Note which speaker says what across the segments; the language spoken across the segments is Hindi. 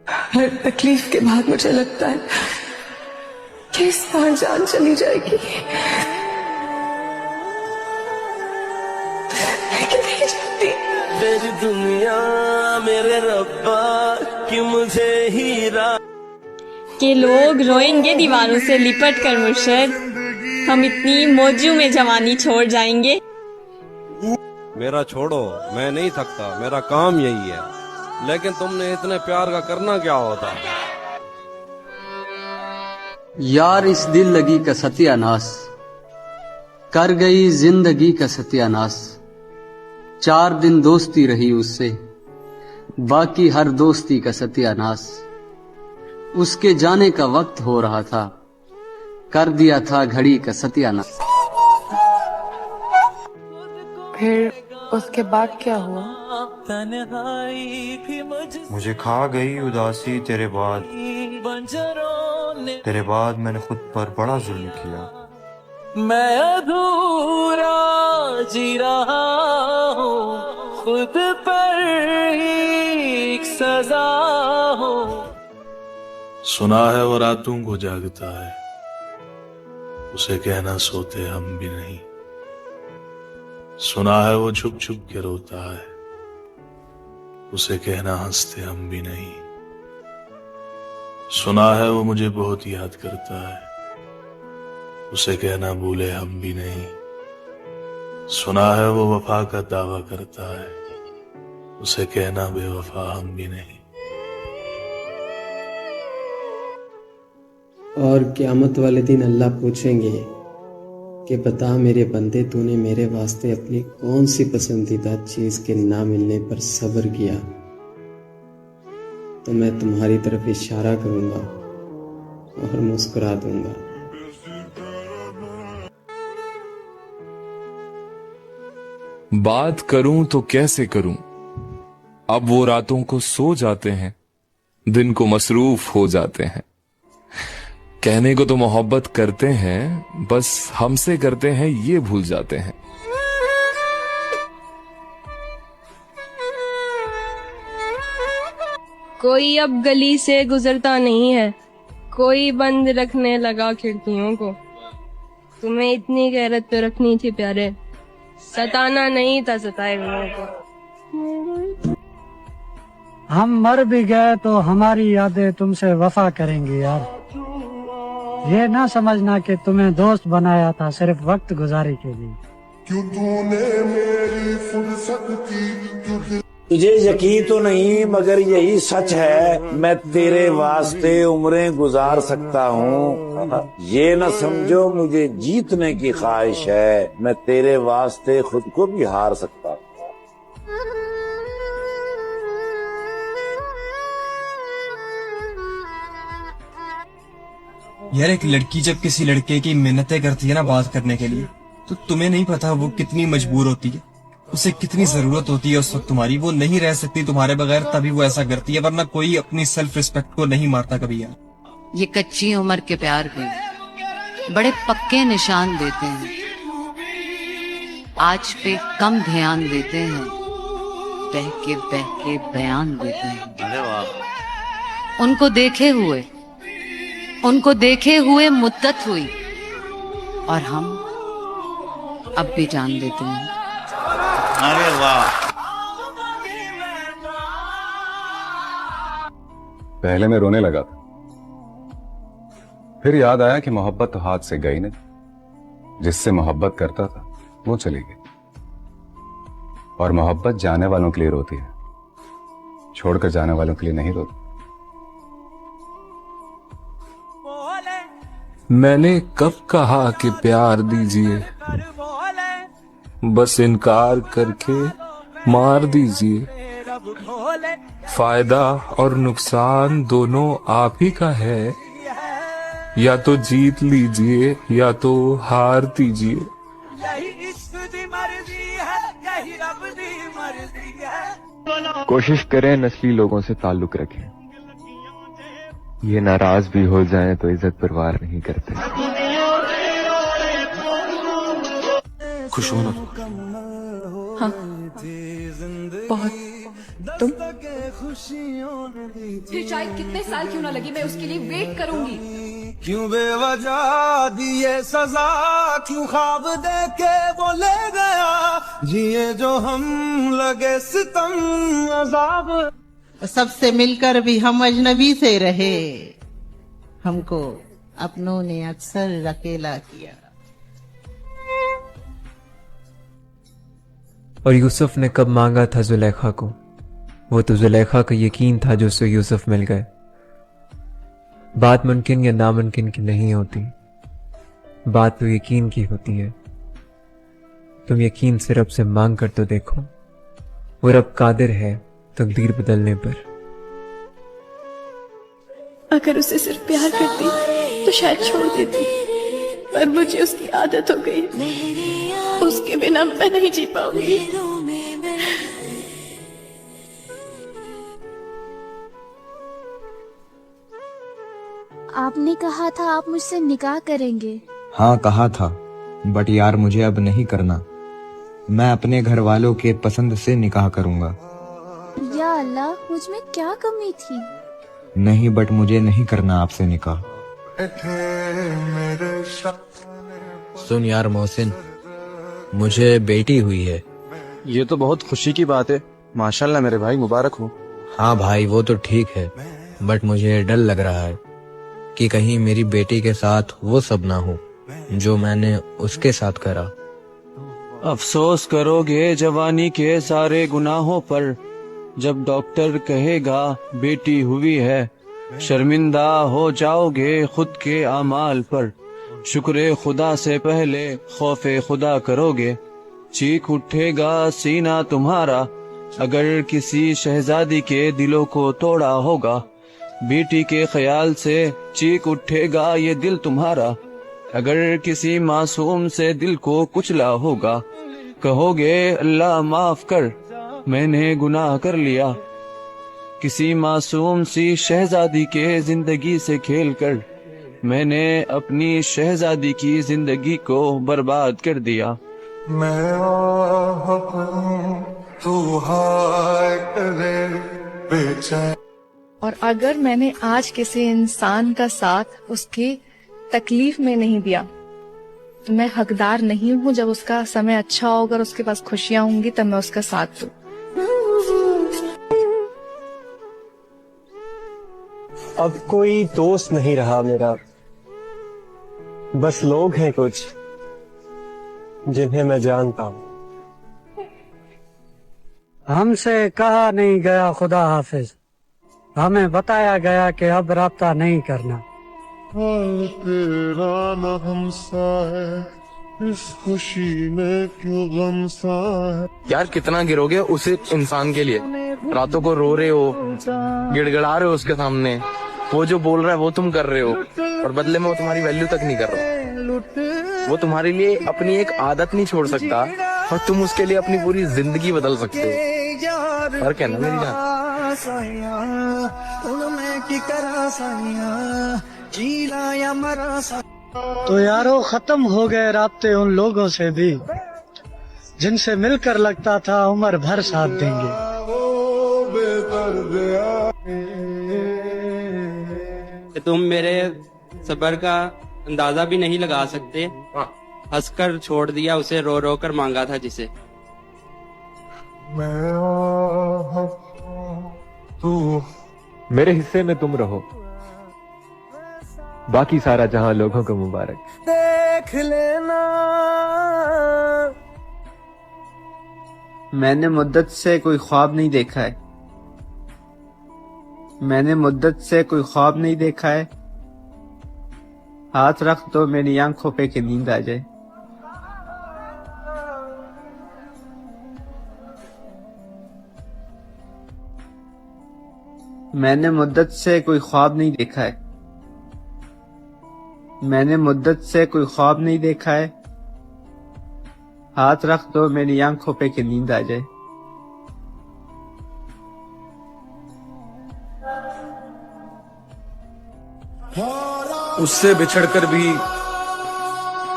Speaker 1: हर तकलीफ के बाद मुझे लगता है कि इस बार जान चली जाएगी, लेकिन नहीं जाती।
Speaker 2: तेरी दुनिया मेरे रब्बा कि मुझे हीरा
Speaker 3: कि लोग रोएंगे दीवारों से लिपट कर मुर्शद, हम इतनी मौजू में जवानी छोड़ जाएंगे।
Speaker 4: मेरा छोड़ो, मैं नहीं थकता, मेरा काम यही है। लेकिन तुमने इतने प्यार का करना क्या होता?
Speaker 5: यार इस दिल लगी का सत्यानाश कर गई जिंदगी का सत्यानाश। 4 दिन दोस्ती रही उससे, बाकी हर दोस्ती का सत्यानाश। उसके जाने का वक्त हो रहा था, कर दिया था घड़ी का सत्यानाश।
Speaker 1: फिर उसके बाद क्या हुआ?
Speaker 6: मुझे खा गई उदासी तेरे बाद मैंने खुद पर बड़ा जुल्म किया।
Speaker 2: मैं अधूरा जी रहा हूँ, खुद पर ही एक सजा हो।
Speaker 7: सुना है वो रातों को जागता है, उसे कहना सोते हम भी नहीं। सुना है वो छुप छुप के रोता है, उसे कहना हंसते हम भी नहीं। सुना है वो मुझे बहुत याद करता है, उसे कहना भूले हम भी नहीं। सुना है वो वफा का दावा करता है, उसे कहना बेवफा हम भी नहीं।
Speaker 8: और क़यामत वाले दिन अल्लाह पूछेंगे कि बता मेरे बंदे, तूने मेरे वास्ते अपनी कौन सी पसंदीदा चीज के ना मिलने पर सब्र किया? तो मैं तुम्हारी तरफ इशारा करूंगा और मुस्कुरा दूंगा।
Speaker 9: बात करूं तो कैसे करूं, अब वो रातों को सो जाते हैं, दिन को मसरूफ हो जाते हैं। कहने को तो मोहब्बत करते हैं, बस हमसे करते हैं ये भूल जाते हैं।
Speaker 3: कोई अब गली से गुजरता नहीं है, कोई बंद रखने लगा खिड़कियों को। तुम्हें इतनी गैरत तो रखनी थी प्यारे, सताना नहीं था सताए हुओं को।
Speaker 10: हम मर भी गए तो हमारी यादें तुमसे वफा करेंगी यार। ये ना समझना कि तुम्हें दोस्त बनाया था सिर्फ वक्त गुजारी के लिए।
Speaker 11: क्यों तूने मेरी फुर्सत की?
Speaker 12: तुझे यकीन तो नहीं मगर यही सच है, मैं तेरे वास्ते उम्रें गुजार सकता हूँ। ये न समझो मुझे जीतने की ख्वाहिश है, मैं तेरे वास्ते खुद को भी हार सकता हूँ।
Speaker 13: यार एक लड़की जब किसी लड़के की मिन्नतें करती है ना बात करने के लिए, तो तुम्हें नहीं पता वो कितनी मजबूर होती है, उसे कितनी जरूरत होती है उस वक्त तुम्हारी। वो नहीं रह सकती तुम्हारे बगैर, तभी वो ऐसा करती है, वरना कोई अपनी सेल्फ रिस्पेक्ट को नहीं मारता कभी यार।
Speaker 14: ये कच्ची उम्र के प्यार के बड़े पक्के निशान देते हैं, आज पे कम ध्यान देते हैं, बह के बयान देते हैं।
Speaker 12: अरे वाह।
Speaker 14: उनको देखे हुए मुद्दत हुई और हम अब भी जान देते हैं।
Speaker 12: अरे वाह।
Speaker 15: पहले मैं रोने लगा था, फिर याद आया कि मोहब्बत तो हाथ से गई नहीं। जिससे मोहब्बत करता था वो चली गई, और मोहब्बत जाने वालों के लिए रोती है, छोड़कर जाने वालों के लिए नहीं रोती।
Speaker 9: मैंने कब कहा कि प्यार दीजिए, बस इनकार करके मार दीजिए। फायदा और नुकसान दोनों आप ही का है, या तो जीत लीजिए या तो हार दीजिए।
Speaker 16: कोशिश करें नस्ली लोगों से ताल्लुक रखें, ये नाराज भी हो जाएं तो इज्जत परवार नहीं करते।
Speaker 1: खुश हो ना? हाँ, बहुत। तुम?
Speaker 17: फिर चाहे कितने साल क्यों ना लगे, मैं उसके लिए वेट करूंगी।
Speaker 2: क्यों बेवजह दिए सजा, क्यों ख्वाब देके वो ले गया, जिए जो हम लगे सितम अजाब।
Speaker 18: सबसे मिलकर भी हम अजनबी से रहे, हमको अपनों ने अक्सर अकेला किया।
Speaker 19: और यूसुफ ने कब मांगा था जुलेखा को, वो तो जुलेखा का यकीन था जो उसे यूसुफ मिल गए। बात मुमकिन या नामुमकिन की नहीं होती, बात तो यकीन की होती है। तुम यकीन से रब से मांग कर तो देखो, वो रब कादिर है तकदीर बदलने पर।
Speaker 1: अगर उसे सिर्फ प्यार करती तो शायद छोड़ देती, पर मुझे उसकी आदत हो गई, उसके बिना मैं नहीं जी पाऊंगी।
Speaker 20: आपने कहा था आप मुझसे निकाह करेंगे।
Speaker 16: हाँ कहा था, बट यार मुझे अब नहीं करना। मैं अपने घर वालों के पसंद से निकाह करूंगा।
Speaker 20: या अल्लाह, मुझ में क्या कमी थी?
Speaker 16: नहीं, बट मुझे नहीं करना आपसे निकाह।
Speaker 21: सुन यार मोहसिन, मुझे बेटी हुई है।
Speaker 22: ये तो बहुत खुशी की बात है। माशाल्लाह मेरे भाई, मुबारक हो।
Speaker 21: हाँ भाई, वो तो ठीक है, बट मुझे डर लग रहा है कि कहीं मेरी बेटी के साथ वो सब ना हो जो मैंने उसके साथ करा।
Speaker 2: अफसोस करोगे जवानी के सारे गुनाहों पर, जब डॉक्टर कहेगा बेटी हुई है। शर्मिंदा हो जाओगे खुद के अमाल पर, शुक्र खुदा से पहले खौफे खुदा करोगे। चीख उठेगा सीना तुम्हारा अगर किसी शहजादी के दिलों को तोड़ा होगा। बेटी के ख्याल से चीख उठेगा ये दिल तुम्हारा अगर किसी मासूम से दिल को कुचला होगा। कहोगे अल्लाह माफ कर, मैंने गुनाह कर लिया। किसी मासूम सी शहजादी के जिंदगी से खेलकर मैंने अपनी शहजादी की जिंदगी को बर्बाद कर दिया।
Speaker 11: मैं तू हाय करे बेचैन।
Speaker 17: और अगर मैंने आज किसी इंसान का साथ उसकी तकलीफ में नहीं दिया, तो मैं हकदार नहीं हूँ जब उसका समय अच्छा होगा और उसके पास खुशियां होंगी तब मैं उसका साथ दूं।
Speaker 23: अब कोई दोस्त नहीं रहा मेरा, बस लोग हैं कुछ जिन्हें मैं जानता हूँ।
Speaker 10: हमसे कहा नहीं गया खुदा हाफिज, हमें बताया गया कि अब राब्ता नहीं करना।
Speaker 11: तेरा न हमसा है, इस खुशी में क्यों गम सा है।
Speaker 24: यार कितना गिरोगे उस इंसान के लिए, रातों को रो रहे हो, गिड़गिड़ा रहे हो उसके सामने, वो जो बोल रहा है वो तुम कर रहे हो और बदले में वो तुम्हारी वैल्यू तक नहीं कर रहा। वो तुम्हारे लिए अपनी एक आदत नहीं छोड़ सकता और तुम उसके लिए अपनी पूरी जिंदगी बदल सकते हो। फर्क है ना मेरी जान।
Speaker 10: तो यारो खत्म हो गए राब्ते उन लोगों से भी जिनसे मिलकर लगता था उम्र भर साथ देंगे।
Speaker 25: तुम मेरे सब्र का अंदाजा भी नहीं लगा सकते। हंसकर छोड़ दिया उसे, रो रो कर मांगा था जिसे।
Speaker 16: मेरे हिस्से में तुम रहो, बाकी सारा जहां लोगों को मुबारक।
Speaker 2: देख लेना
Speaker 8: मैंने मुद्दत से कोई ख्वाब नहीं देखा है, मैंने मुद्दत से कोई ख्वाब नहीं देखा है। हाथ रख दो मेरी आंखों पे कि नींद आ जाए। मैंने मुद्दत से कोई ख्वाब नहीं देखा है, मैंने मुद्दत से कोई ख्वाब नहीं देखा है। हाथ रख दो मेरी आंखों पे कि नींद आ जाए।
Speaker 2: उससे बिछड़कर भी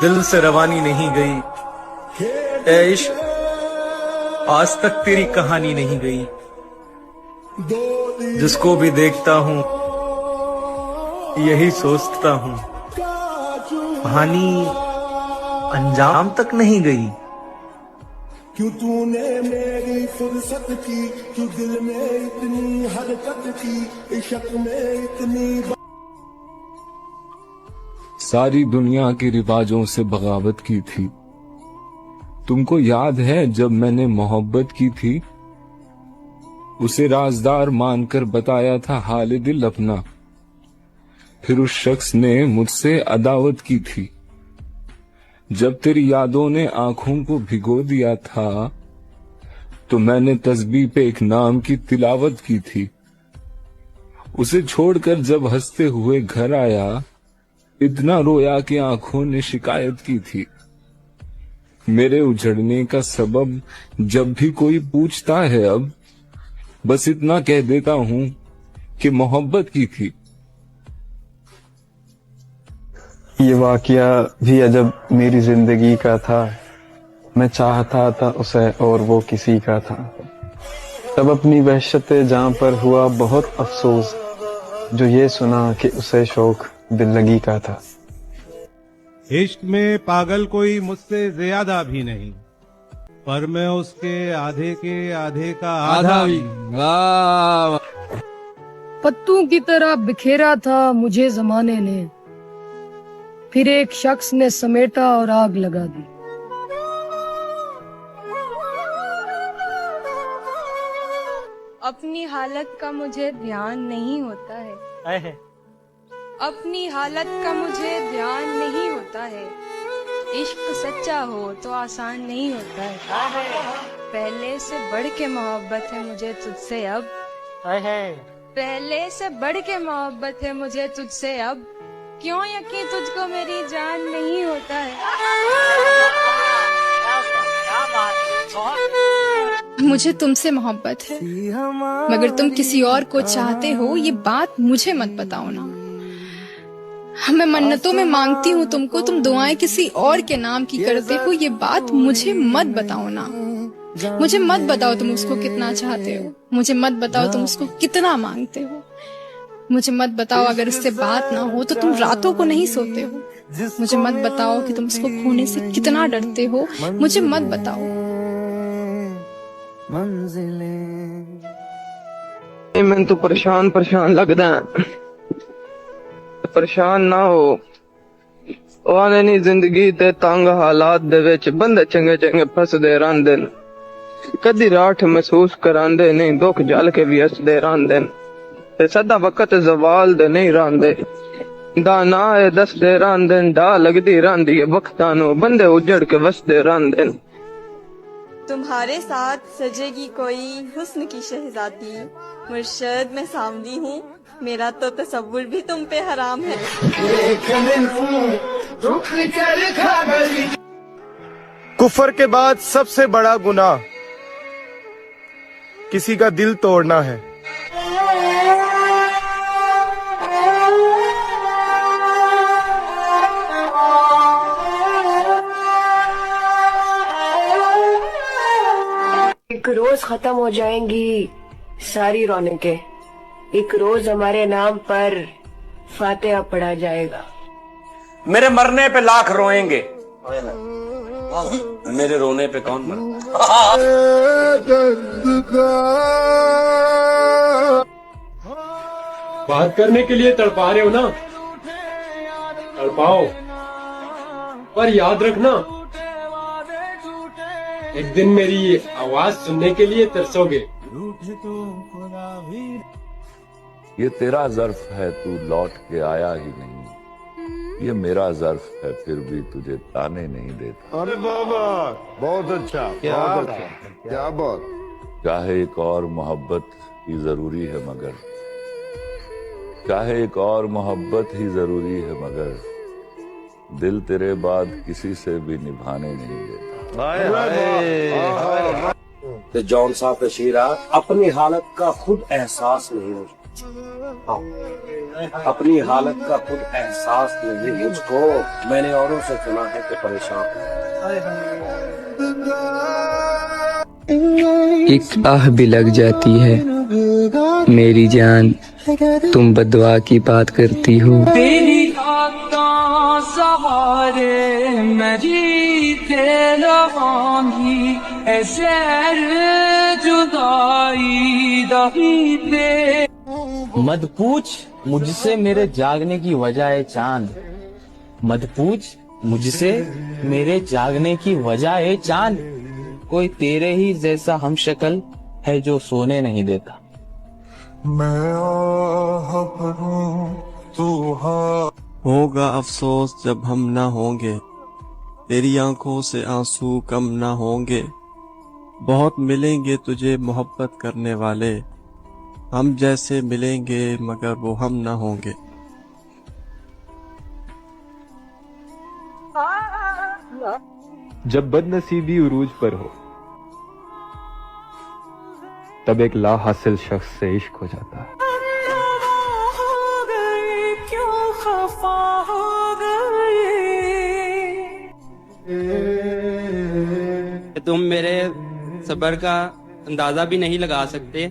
Speaker 2: दिल से रवानी नहीं गई। ऐ इश्क आज तक तेरी कहानी नहीं गई।
Speaker 3: जिसको भी देखता हूँ यही सोचता हूँ, कहानी अंजाम तक नहीं गई।
Speaker 11: क्यों तूने मेरी फुर्सत की, क्यों दिल में इतनी हरकत की, इश्क में इतनी।
Speaker 9: सारी दुनिया के रिवाजों से बगावत की थी। तुमको याद है जब मैंने मोहब्बत की थी, उसे राजदार मानकर बताया था हाल दिल अपना। फिर उस शख्स ने मुझसे अदावत की थी। जब तेरी यादों ने आंखों को भिगो दिया था, तो मैंने तस्बीह पे एक नाम की तिलावत की थी। उसे छोड़कर जब हंसते हुए घर आया, इतना रोया कि आंखों ने शिकायत की थी। मेरे उजड़ने का सबब जब भी कोई पूछता है, अब बस इतना कह देता हूं कि मोहब्बत की थी।
Speaker 16: ये वाकया भी अजब मेरी जिंदगी का था। मैं चाहता था उसे और वो किसी का था। तब अपनी वहशत जां पर हुआ बहुत अफसोस, जो ये सुना कि उसे शौक दिल लगी का था।
Speaker 4: इश्क में पागल कोई मुझसे ज्यादा भी नहीं, पर मैं उसके आधे के आधे का आधा भी।
Speaker 5: पत्तों की तरह बिखेरा था मुझे जमाने ने, फिर एक शख्स ने समेटा और आग लगा दी।
Speaker 6: अपनी हालत का मुझे ध्यान नहीं होता है, अपनी हालत का मुझे ध्यान नहीं होता है। इश्क सच्चा हो तो आसान नहीं होता है। पहले से बढ़ के मोहब्बत है मुझे तुझसे अब, पहले से बढ़ के मोहब्बत है मुझे तुझसे अब। क्यों यकीन तुझको मेरी जान नहीं होता है।
Speaker 17: मुझे तुमसे मोहब्बत है, मगर तुम किसी और को चाहते हो ये बात मुझे मत बताओ ना। मैं मन्नतों में मांगती हूँ तुमको, तुम दुआएं किसी और के नाम की करते हो, ये बात मुझे मत बताओ ना। मुझे मत बताओ तुम उसको कितना चाहते हो, मुझे मत बताओ तुम उसको कितना मांगते हो। मुझे मत बताओ अगर उससे बात ना हो तो तुम रातों को नहीं सोते हो। मुझे मत बताओ कि तुम उसको खोने से कितना डरते हो, मुझे मत बताओ।
Speaker 24: मैं तो परेशान लगदा है। परेशान ना हो, ओने नी जिंदगी ते तंग हालात दे विच बंदे चंगे फसदे रहिंदे ने। कदी राठ महसूस करांदे नहीं, दुख जल के भी हसदे रहिंदे ने। सदा वक्त जवाल दे नहीं रहिंदे, दाना है दसदे रहिंदे ने। डा लगदी रहिंदी है वक्तां नूं, बंदे उजड़ के वसदे रहिंदे ने।
Speaker 7: तुम्हारे साथ सजेगी कोई हुस्न की शहजादी, मुर्शद मैं सामदी हूँ, मेरा तो तसव्वुर भी तुम पे हराम है।
Speaker 11: कुफर के बाद सबसे बड़ा गुनाह किसी का दिल तोड़ना है।
Speaker 26: एक रोज खत्म हो जाएंगी सारी रौनकें, एक रोज हमारे नाम पर फातिहा पढ़ा जाएगा।
Speaker 12: मेरे मरने पे लाख रोएंगे, मेरे रोने पे कौन मरता।
Speaker 27: बात करने के लिए तड़पा रहे हो ना, तड़पाओ, पर याद रखना एक दिन मेरी आवाज सुनने के लिए तरसोगे।
Speaker 12: ये तेरा ज़र्फ है, तू लौट के आया ही नहीं। ये मेरा ज़र्फ है, फिर भी तुझे ताने नहीं देता।
Speaker 11: अरे बाबा बहुत अच्छा, बहुत अच्छा, क्या बात।
Speaker 12: चाहे एक और मोहब्बत ही जरूरी है मगर, चाहे एक और मोहब्बत ही जरूरी है मगर, दिल तेरे बाद किसी से भी निभाने नहीं देता।
Speaker 28: ते जौन सा पेशीरा अपनी हालत का खुद एहसास नहीं हो, अपनी हालत का खुद एहसास नहीं मुझको। मैंने औरों से सुना है कि परेशान
Speaker 21: एक आह भी लग जाती है मेरी जान तुम बददुआ की बात करती हो।
Speaker 1: तेरी आदतों सहारे मैं जीते लगाऊंगी ऐसे जुदाई दही पे।
Speaker 24: मत पूछ मुझसे मेरे जागने की वजह है चांद, मत पूछ मुझसे मेरे जागने की वजह है चांद। कोई तेरे ही जैसा हम शक्ल है जो सोने नहीं देता।
Speaker 2: होगा अफसोस जब हम ना होंगे, तेरी आंखों से आंसू कम ना होंगे। बहुत मिलेंगे तुझे मोहब्बत करने वाले, हम जैसे मिलेंगे मगर वो हम ना होंगे।
Speaker 16: जब बदनसीबी उरूज पर हो तब एक ला हासिल शख्स से इश्क हो जाता है।
Speaker 25: तुम मेरे सब्र का अंदाजा भी नहीं लगा सकते।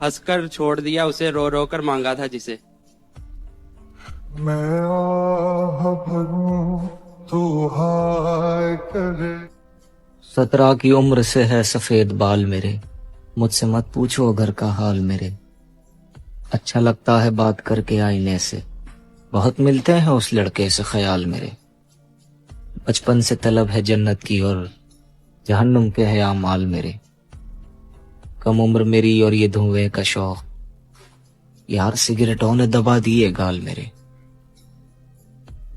Speaker 25: हंसकर छोड़ दिया उसे, रो रो कर मांगा था जिसे।
Speaker 11: मैं तू हाय करे।
Speaker 21: 17 की उम्र से है सफेद बाल मेरे, मुझसे मत पूछो घर का हाल मेरे। अच्छा लगता है बात करके आईने से, बहुत मिलते हैं उस लड़के से ख्याल मेरे। बचपन से तलब है जन्नत की और जहन्नुम के है आमाल मेरे। कम उम्र मेरी और ये धुएं का शौक, यार सिगरेटों ने दबा दिए गाल मेरे।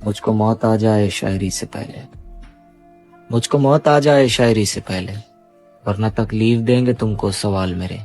Speaker 21: मुझको मौत आ जाए शायरी से पहले, मुझको मौत आ जाए शायरी से पहले, वरना तकलीफ देंगे तुमको सवाल मेरे।